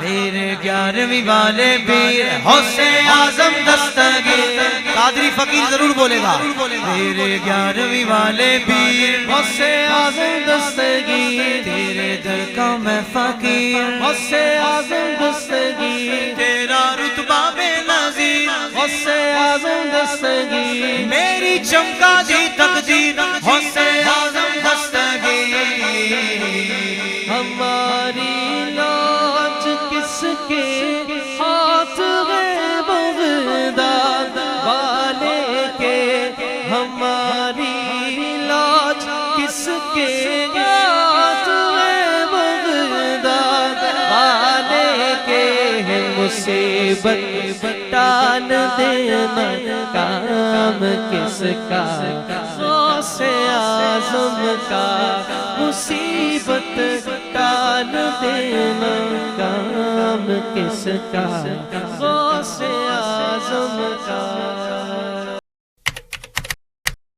میرے 11ویں والے پیر غوث اعظم دستگیر، قادری فقیر ضرور بولے گا، میرے 11ویں والے پیر غوث اعظم دستگیر، تیرے در کا میں فقیر غوث اعظم دستگیر، تیرا رتبہ بے نظیر غوث اعظم دستگیر، میری چمکا دی تقدیر غوث اعظم دستگیر، ہماری لاج کس کے ہاتھ ہے بغداد والے کے، ہماری لاج کس کے ہاتھ ہے بغداد والے کے، مصیبت ٹال دینا کام کس کا، غوث اعظم کا، مصیبت ٹال دینا کام کس کا، غوث اعظم کا۔